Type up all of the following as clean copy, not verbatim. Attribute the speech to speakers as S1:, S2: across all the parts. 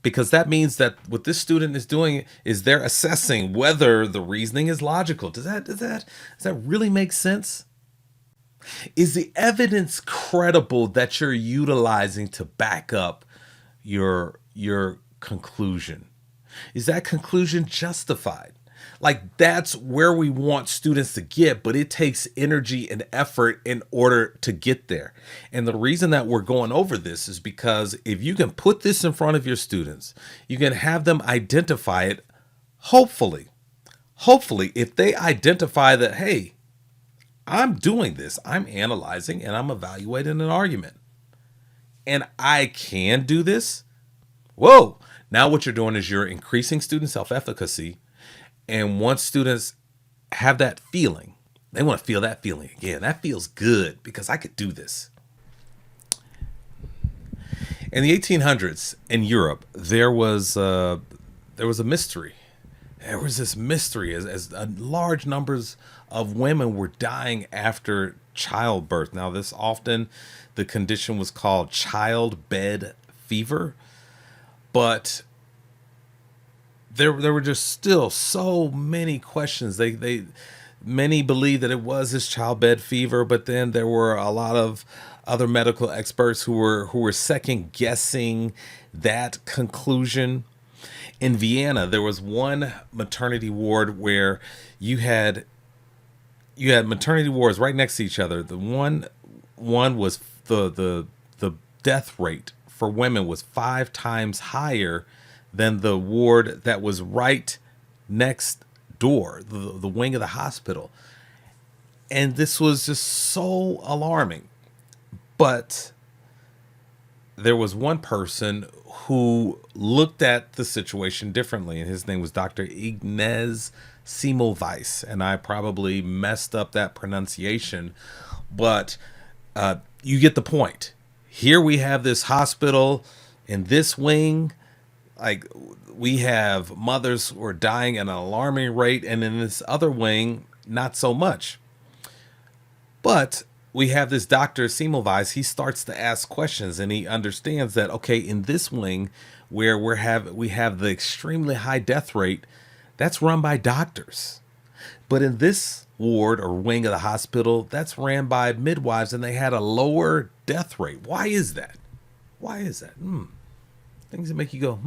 S1: because that means that what this student is doing is they're assessing whether the reasoning is logical. Does that really make sense? Is the evidence credible that you're utilizing to back up your conclusion? Is that conclusion justified? Like, that's where we want students to get, but it takes energy and effort in order to get there. And the reason that we're going over this is because if you can put this in front of your students, you can have them identify it. Hopefully, if they identify that, hey, I'm doing this, I'm analyzing and I'm evaluating an argument, and I can do this. Whoa. Now what you're doing is you're increasing student self-efficacy. And once students have that feeling, they want to feel that feeling again. That feels good because I could do this. In the 1800s in Europe, there was a mystery. There was this mystery as large numbers of women were dying after childbirth. Now, the condition was called childbed fever, but there were just still so many questions. Many believed that it was this childbed fever, but then there were a lot of other medical experts who were second guessing that conclusion. In Vienna, there was one maternity ward where you had maternity wards right next to each other. The one was the death rate for women was 5 times higher than the ward that was right next door, the wing of the hospital. And this was just so alarming. But there was one person who looked at the situation differently, and his name was Dr. Ignaz Semmelweis, and I probably messed up that pronunciation, but you get the point. Here we have this hospital in this wing, like we have mothers who are dying at an alarming rate, and in this other wing, not so much. But we have this Dr. Semmelweis. He starts to ask questions, and he understands that, okay, in this wing where we have the extremely high death rate, that's run by doctors. But in this ward or wing of the hospital, that's ran by midwives, and they had a lower death rate. Why is that? Why is that? Things that make you go,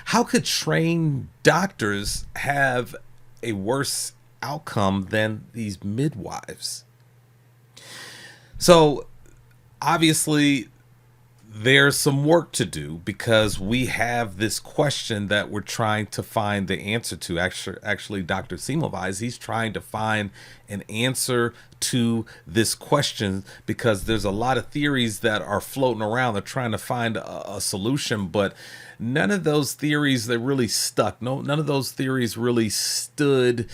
S1: How could trained doctors have a worse outcome than these midwives? So obviously there's some work to do, because we have this question that we're trying to find the answer to. Actually, Dr. Semmelweis, he's trying to find an answer to this question, because there's a lot of theories that are floating around. They're trying to find a solution, but none of those theories that really stuck. None of those theories really stood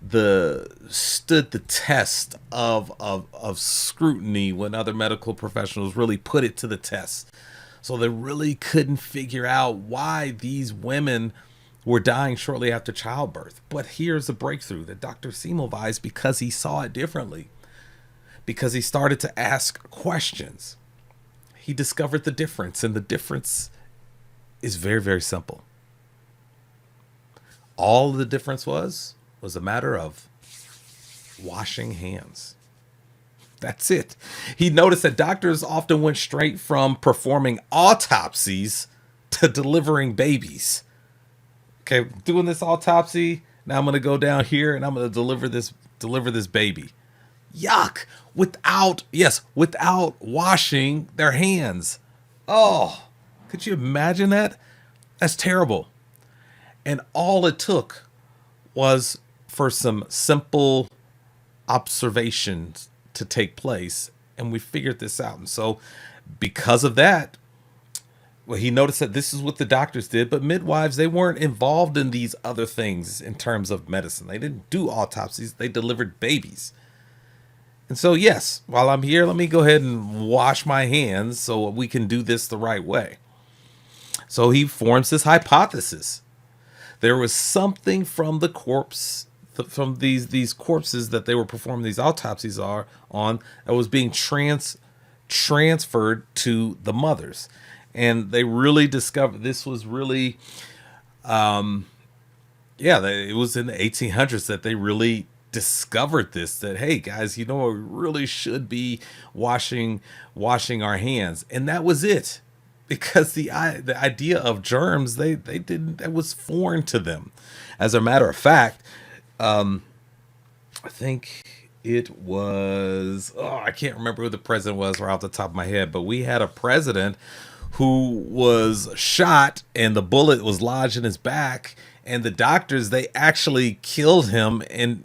S1: the test of scrutiny when other medical professionals really put it to the test. So they really couldn't figure out why these women were dying shortly after childbirth. But here's the breakthrough: that Dr. Semmelweis, because he saw it differently, because he started to ask questions, he discovered the difference. And the difference is very, very simple. All the difference was a matter of washing hands. That's it. He noticed that doctors often went straight from performing autopsies to delivering babies. Okay, doing this autopsy. Now I'm going to go down here and I'm going to deliver this baby. Yuck. Without washing their hands. Oh, could you imagine that? That's terrible. And all it took was for some simple observations to take place, and we figured this out. And so because of that, well, he noticed that this is what the doctors did, but midwives, they weren't involved in these other things in terms of medicine. They didn't do autopsies. They delivered babies. And so, yes, while I'm here, let me go ahead and wash my hands so we can do this the right way. So he forms this hypothesis. There was something from the corpse, from these corpses that they were performing these autopsies on, that was being transferred to the mothers. And they really discovered this was really, yeah, it was in the 1800s that they really discovered this, that hey guys, you know what, we really should be washing our hands. And that was it, because the idea of germs, they didn't, that was foreign to them. As a matter of fact, I think it was, oh, I can't remember who the president was right off the top of my head, but we had a president who was shot and the bullet was lodged in his back, and the doctors, they actually killed him in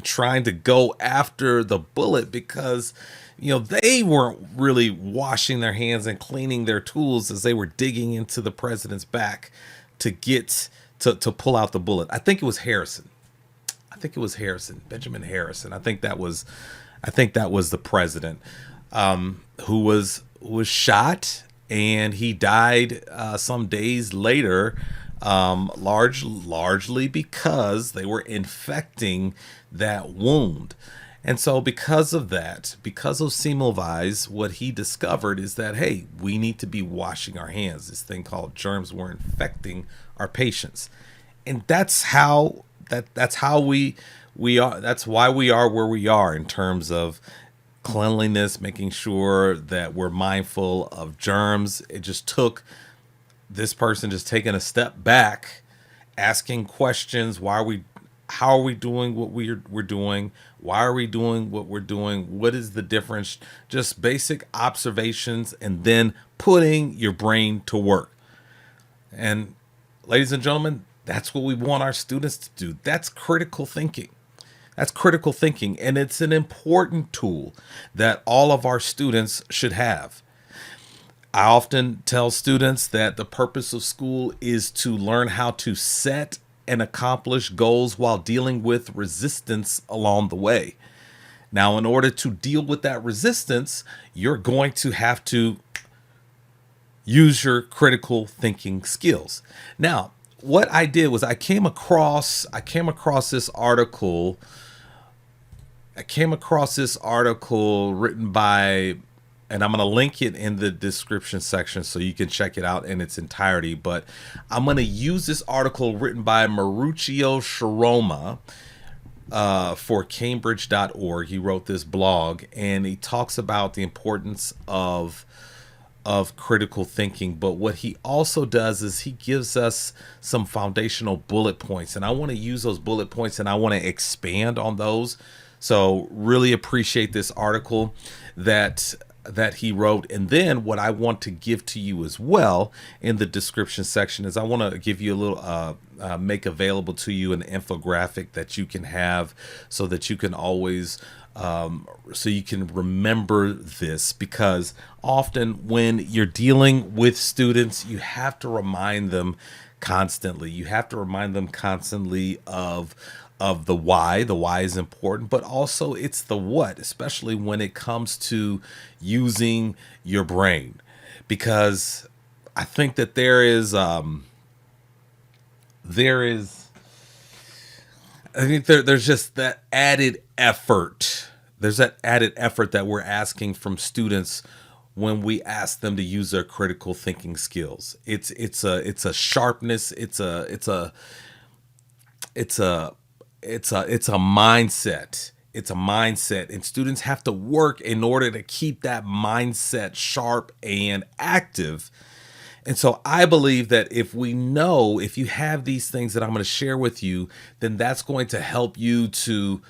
S1: trying to go after the bullet, because they weren't really washing their hands and cleaning their tools as they were digging into the president's back to get to pull out the bullet. I think it was Harrison, Benjamin Harrison. I think that was the president, who was shot, and he died some days later, largely because they were infecting that wound. And so, because of that, because of Semmelweis, what he discovered is that, hey, we need to be washing our hands. This thing called germs were infecting our patients, and that's how we are. That's why we are where we are in terms of cleanliness, making sure that we're mindful of germs. It just took this person just taking a step back, asking questions. How are we doing what we're doing? Why are we doing what we're doing? What is the difference? Just basic observations, and then putting your brain to work. And ladies and gentlemen, that's what we want our students to do. That's critical thinking. That's critical thinking, and it's an important tool that all of our students should have. I often tell students that the purpose of school is to learn how to set and accomplish goals while dealing with resistance along the way. Now, in order to deal with that resistance, you're going to have to use your critical thinking skills. Now, what I did was I came across this article. Written by, and I'm going to link it in the description section so you can check it out in its entirety. But I'm going to use this article written by Maruccio Sharoma for Cambridge.org. He wrote this blog, and he talks about the importance of critical thinking. But what he also does is he gives us some foundational bullet points, and I want to use those bullet points and I want to expand on those. So really appreciate this article that he wrote. And then what I want to give to you as well in the description section is I want to give you a little make available to you an infographic that you can have, so that you can always so you can remember this, because often when you're dealing with students, you have to remind them constantly. Of the why. The why is important, but also it's the what, especially when it comes to using your brain, because I think that there's just that added effort. There's that added effort that we're asking from students when we ask them to use their critical thinking skills. It's a sharpness. It's a mindset. It's a mindset, and students have to work in order to keep that mindset sharp and active. And so I believe that if you have these things that I'm going to share with you, then that's going to help you to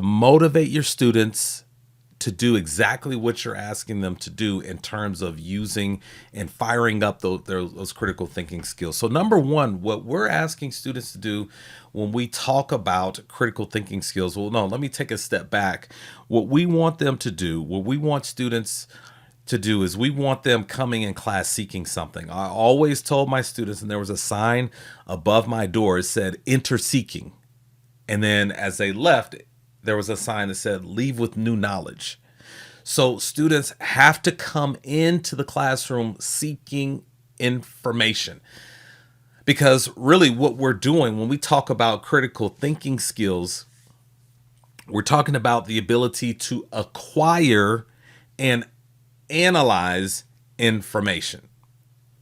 S1: motivate your students to do exactly what you're asking them to do in terms of using and firing up those critical thinking skills. So number one, what we're asking students to do when we talk about critical thinking skills, well, no, let me take a step back. What we want students to do is we want them coming in class seeking something. I always told my students, and there was a sign above my door, it said enter seeking. And then as they left, there was a sign that said leave with new knowledge. So students have to come into the classroom seeking information, because really what we're doing when we talk about critical thinking skills, we're talking about the ability to acquire and analyze information.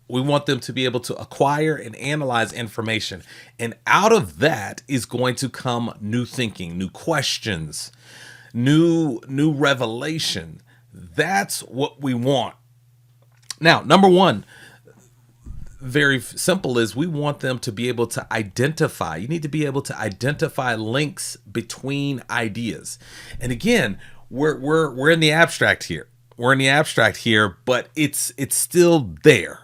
S1: We want them to be able to acquire and analyze information. And out of that is going to come new thinking, new questions, new revelation. That's what we want. Now, number one, very simple, is we want them to be able to identify. You need to be able to identify links between ideas. And again, we're in the abstract here. We're in the abstract here, but it's still there.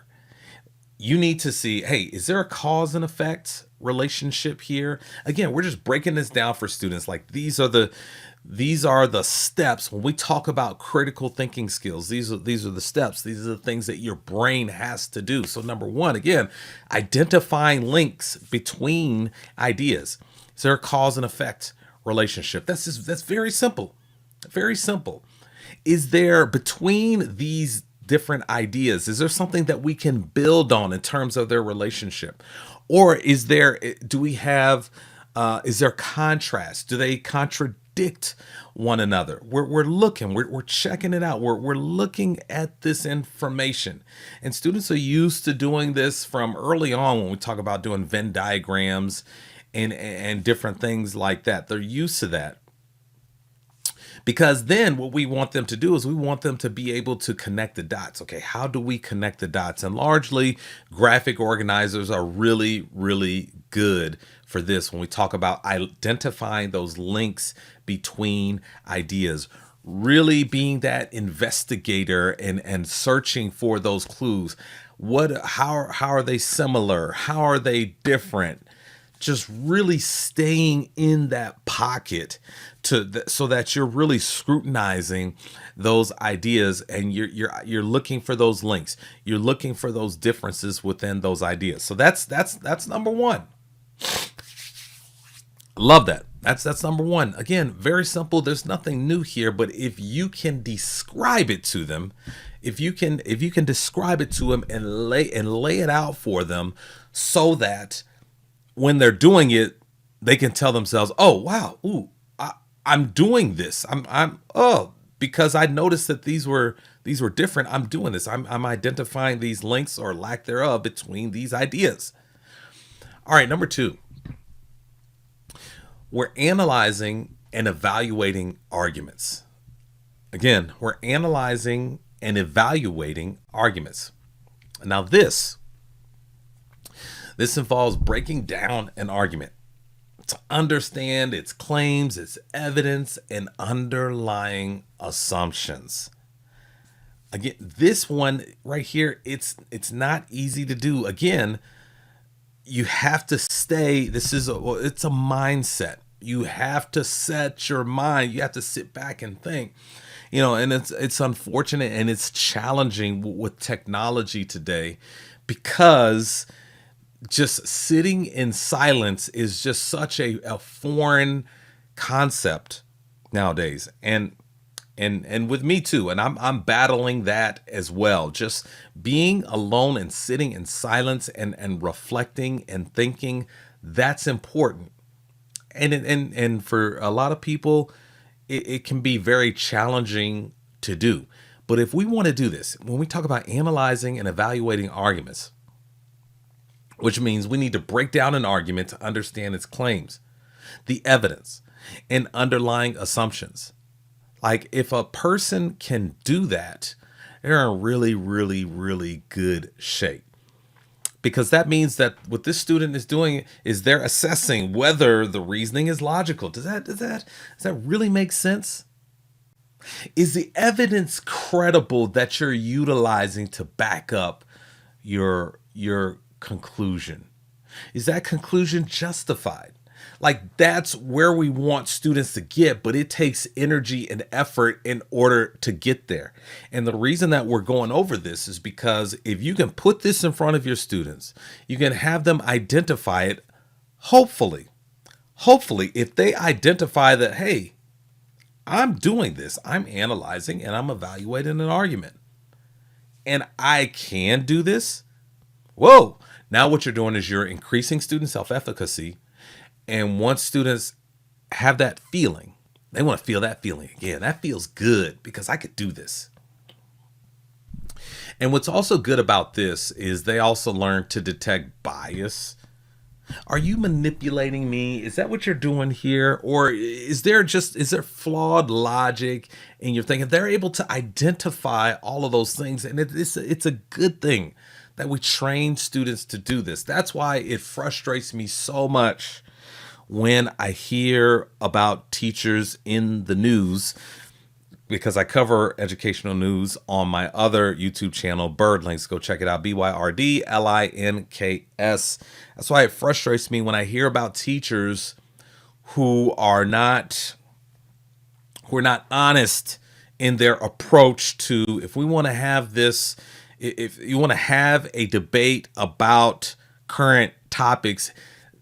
S1: You need to see, hey, is there a cause and effect relationship here? Again, we're just breaking this down for students. Like these are the steps when we talk about critical thinking skills. These are the steps. These are the things that your brain has to do. So number one, again, identifying links between ideas. Is there a cause and effect relationship? That's very simple. Very simple. Is there, between these different ideas, is there something that we can build on in terms of their relationship? Or is there contrast? Do they contradict one another? We're looking, we're checking it out. We're looking at this information. And students are used to doing this from early on when we talk about doing Venn diagrams and different things like that. They're used to that. Because then what we want them to do is we want them to be able to connect the dots. Okay, how do we connect the dots? And largely, graphic organizers are really, really good for this when we talk about identifying those links between ideas. Really being that investigator and searching for those clues. How are they similar? How are they different? Just really staying in that pocket so that you're really scrutinizing those ideas, and you're looking for those links. You're looking for those differences within those ideas. So that's number one. Love that. That's number one. Again, very simple. There's nothing new here, but if you can describe it to them, if you can describe it to them and lay it out for them, so that when they're doing it, they can tell themselves, "Oh, wow, ooh, I'm doing this. Because I noticed that these were different. I'm doing this. I'm identifying these links or lack thereof between these ideas." All right, number two, we're analyzing and evaluating arguments. Again, we're analyzing and evaluating arguments. Now this involves breaking down an argument to understand its claims, its evidence, and underlying assumptions. Again, this one right here, it's not easy to do. Again, you have to stay. It's a mindset. You have to set your mind. You have to sit back and think. And it's unfortunate and it's challenging with technology today, because just sitting in silence is just such a foreign concept nowadays. And with me too. And I'm battling that as well. Just being alone and sitting in silence and reflecting and thinking, that's important. And for a lot of people, it can be very challenging to do. But if we want to do this, when we talk about analyzing and evaluating arguments, which means we need to break down an argument to understand its claims, the evidence, and underlying assumptions. Like, if a person can do that, they're in really, really, really good shape. Because that means that what this student is doing is they're assessing whether the reasoning is logical. Does that really make sense? Is the evidence credible that you're utilizing to back up your conclusion? Is that conclusion justified? Like, that's where we want students to get, but it takes energy and effort in order to get there. And the reason that we're going over this is because if you can put this in front of your students, you can have them identify it. Hopefully, if they identify that, hey, I'm doing this, I'm analyzing and I'm evaluating an argument, and I can do this. Whoa. Now what you're doing is you're increasing student self-efficacy. And once students have that feeling, they want to feel that feeling again. That feels good because I could do this. And what's also good about this is they also learn to detect bias. Are you manipulating me? Is that what you're doing here? Or is there flawed logic in your thinking? They're able to identify all of those things. And it's a good thing that we train students to do this. That's why it frustrates me so much when I hear about teachers in the news, because I cover educational news on my other YouTube channel, Bird Links. Go check it out, BYRDLINKS. That's why it frustrates me when I hear about teachers who are not honest in their approach to, if we want to have this, if you want to have a debate about current topics,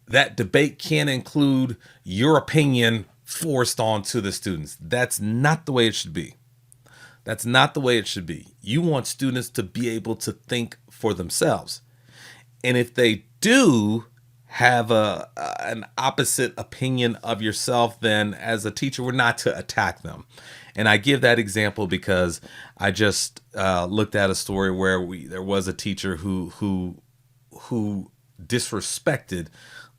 S1: that debate can't include your opinion forced onto the students. That's not the way it should be. That's not the way it should be. You want students to be able to think for themselves. And if they do have an opposite opinion of yourself, then as a teacher, we're not to attack them. And I give that example because I just looked at a story where there was a teacher who disrespected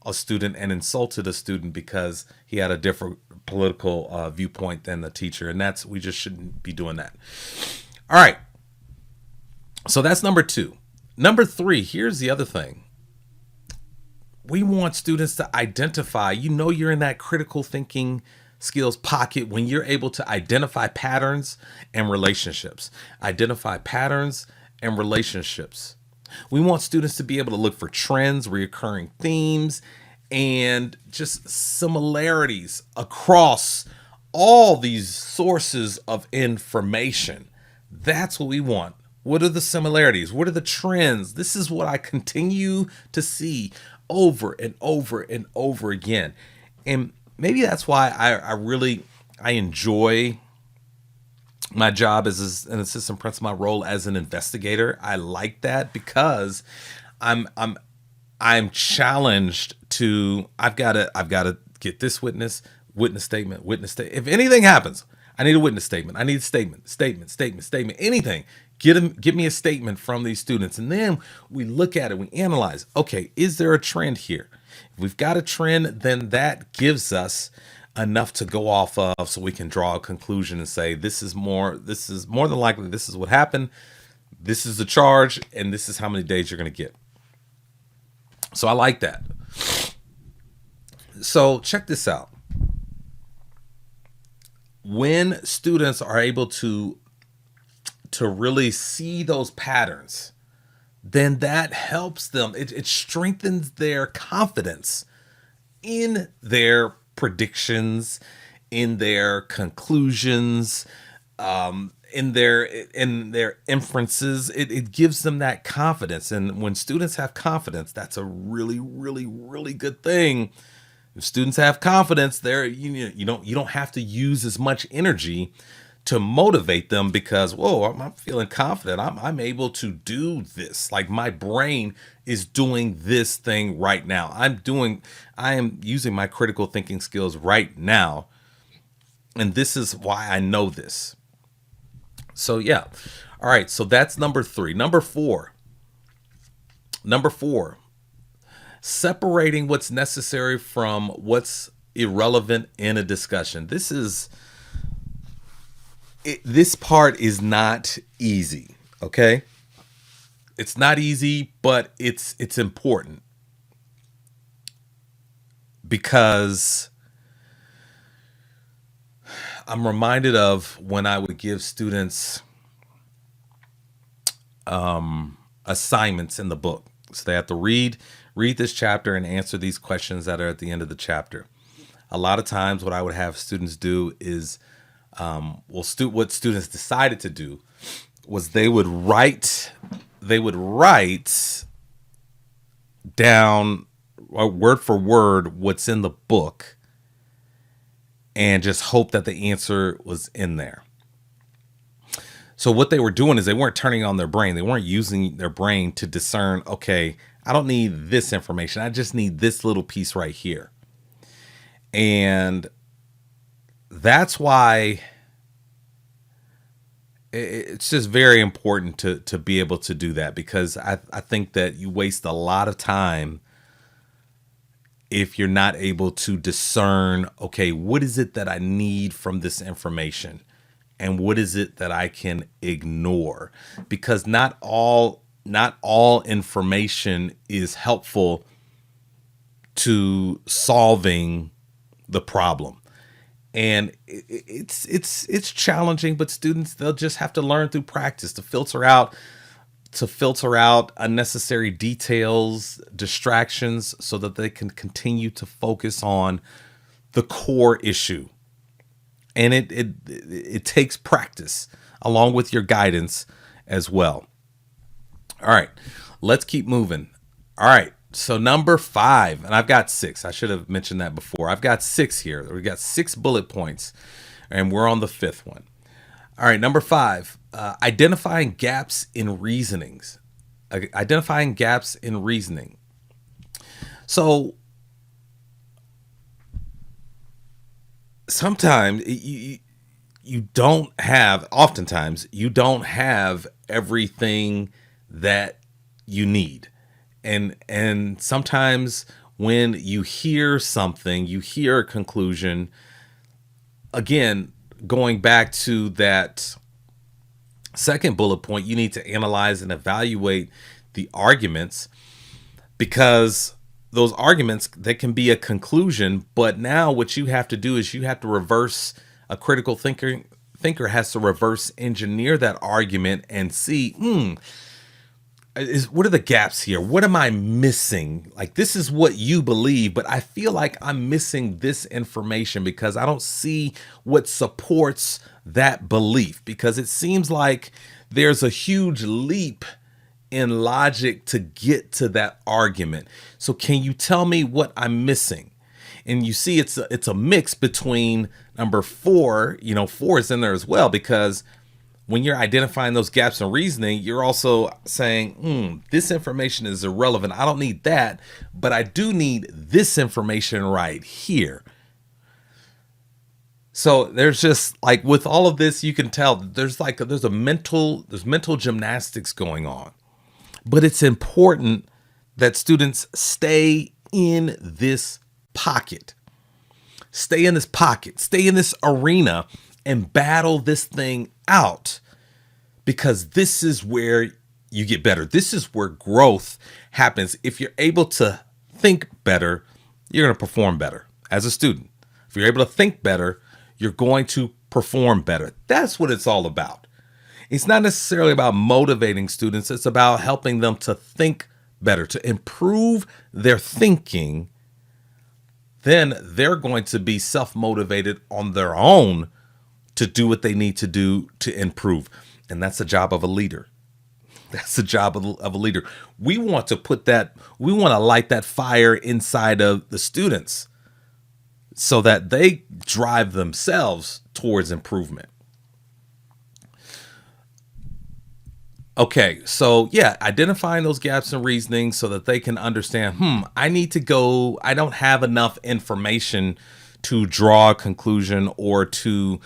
S1: a student and insulted a student because he had a different political viewpoint than the teacher. And we just shouldn't be doing that. All right. So that's number 2. Number 3, here's the other thing. We want students to identify, you're in that critical thinking skills pocket when you're able to identify patterns and relationships. Identify patterns and relationships. We want students to be able to look for trends, recurring themes, and just similarities across all these sources of information. That's what we want. What are the similarities? What are the trends? This is what I continue to see over and over and over again. And maybe that's why I enjoy my job as an assistant principal, my role as an investigator. I like that because I'm challenged to, I've got to get this witness statement. If anything happens, I need a witness statement. I need a statement, anything. Give me a statement from these students. And then we look at it, we analyze, okay, is there a trend here? If we've got a trend, then that gives us enough to go off of so we can draw a conclusion and say, this is more than likely, this is what happened. This is the charge, and this is how many days you're going to get. So I like that. So check this out. When students are able to really see those patterns, then that helps them. It strengthens their confidence in their predictions, in their conclusions, in their inferences. It gives them that confidence. And when students have confidence, that's a really, really, really good thing. If students have confidence, you don't have to use as much energy to motivate them because, whoa, I'm feeling confident. I'm able to do this. Like my brain is doing this thing right now. I am using my critical thinking skills right now. And this is why I know this. So yeah. All right. So that's number 3. Number 4, separating what's necessary from what's irrelevant in a discussion. This part is not easy, okay? It's not easy, but it's important because I'm reminded of when I would give students assignments in the book. So they have to read this chapter and answer these questions that are at the end of the chapter. A lot of times what I would have students do is, what students decided to do was they would write down word for word what's in the book and just hope that the answer was in there. So what they were doing is they weren't turning on their brain. They weren't using their brain to discern, okay, I don't need this information. I just need this little piece right here. And that's why It's just very important to be able to do that, because I think that you waste a lot of time if you're not able to discern, okay, what is it that I need from this information and what is it that I can ignore? Because not all information is helpful to solving the problem. And it's challenging, but students, they'll just have to learn through practice to filter out unnecessary details, distractions, so that they can continue to focus on the core issue. And it takes practice along with your guidance as well. All right, let's keep moving. All right, so number 5, and I've got 6. I should have mentioned that before. I've got 6 here. We've got 6 bullet points, and we're on the 5th one. All right, number 5, identifying gaps in reasonings. Identifying gaps in reasoning. So sometimes you don't have, oftentimes, you don't have everything that you need. And sometimes when you hear something, you hear a conclusion, again, going back to that second bullet point, you need to analyze and evaluate the arguments, because those arguments, they can be a conclusion, but now what you have to do is you have to reverse, a critical thinker has to reverse engineer that argument and see, what are the gaps here? What am I missing? Like, this is what you believe, but I feel like I'm missing this information because I don't see what supports that belief, because it seems like there's a huge leap in logic to get to that argument. So can you tell me what I'm missing? And you see, it's a mix between number 4, 4 is in there as well, because when you're identifying those gaps in reasoning, you're also saying, this information is irrelevant. I don't need that, but I do need this information right here. So there's just, like, with all of this, you can tell there's mental gymnastics going on. But it's important that students stay in this pocket. Stay in this pocket. Stay in this arena and battle this thing out, because this is where you get better. This is where growth happens. If you're able to think better, you're going to perform better as a student. If you're able to think better, you're going to perform better. That's what it's all about. It's not necessarily about motivating students. It's about helping them to think better, to improve their thinking. Then they're going to be self-motivated on their own to do what they need to do to improve. And that's the job of a leader. That's the job of a leader. We want to light that fire inside of the students so that they drive themselves towards improvement. Okay, so yeah, identifying those gaps in reasoning so that they can understand, I don't have enough information to draw a conclusion or to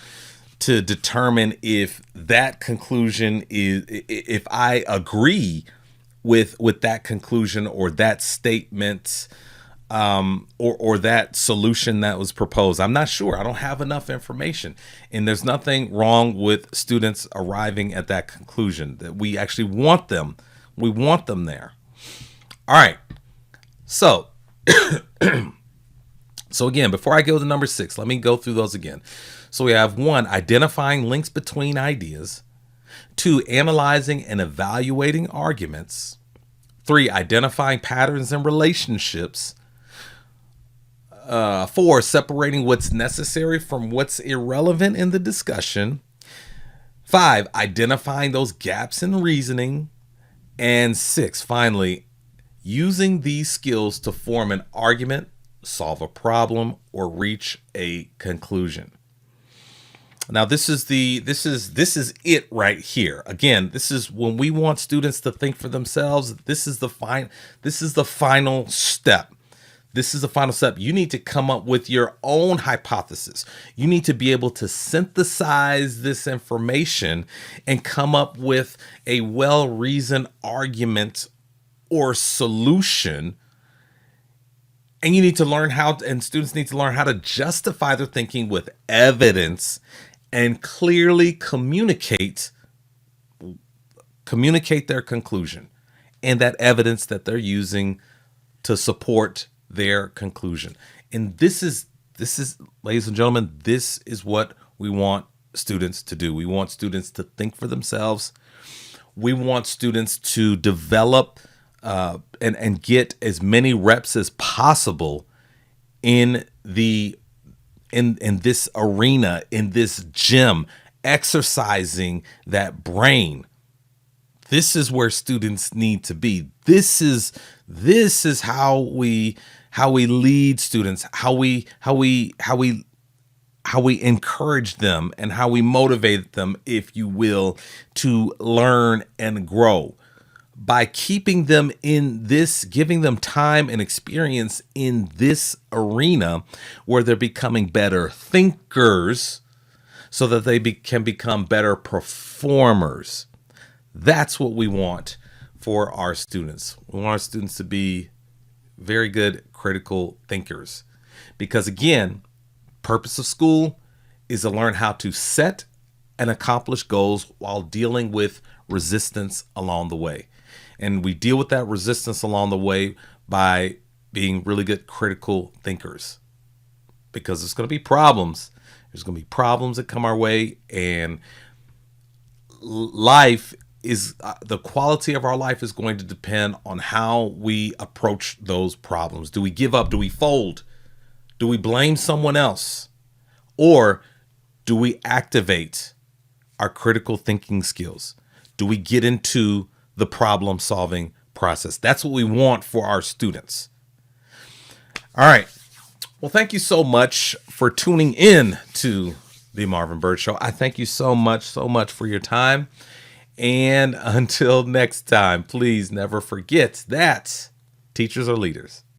S1: determine if that conclusion if I agree with that conclusion or that statement, or that solution that was proposed. I'm not sure. I don't have enough information. And there's nothing wrong with students arriving at that conclusion, that we actually want them. We want them there. All right. So, so again, before I go to number 6, let me go through those again. So we have 1, identifying links between ideas. 2, analyzing and evaluating arguments. 3, identifying patterns and relationships. 4, separating what's necessary from what's irrelevant in the discussion. 5, identifying those gaps in reasoning. And 6, finally, using these skills to form an argument, solve a problem, or reach a conclusion. Now, this is it right here. Again, this is when we want students to think for themselves. This is the final step. This is the final step. You need to come up with your own hypothesis. You need to be able to synthesize this information and come up with a well-reasoned argument or solution. And you need to learn how, and students need to learn how to justify their thinking with evidence and clearly communicate their conclusion and that evidence that they're using to support their conclusion. And this is, ladies and gentlemen, this is what we want students to do. We want students to think for themselves. We want students to develop and get as many reps as possible in this arena, in this gym, exercising that brain. This is where students need to be. This is how we lead students, how we encourage them, and how we motivate them, if you will, to learn and grow. By keeping them in this, giving them time and experience in this arena where they're becoming better thinkers so that they can become better performers. That's what we want for our students. We want our students to be very good critical thinkers. Because again, purpose of school is to learn how to set and accomplish goals while dealing with resistance along the way. And we deal with that resistance along the way by being really good critical thinkers. Because there's going to be problems. There's going to be problems that come our way, and life is the quality of our life is going to depend on how we approach those problems. Do we give up? Do we fold? Do we blame someone else? Or do we activate our critical thinking skills? Do we get into the problem solving process? That's what we want for our students. All right. Well, thank you so much for tuning in to the Marvin Bird Show. I thank you so much for your time. And until next time, please never forget that teachers are leaders.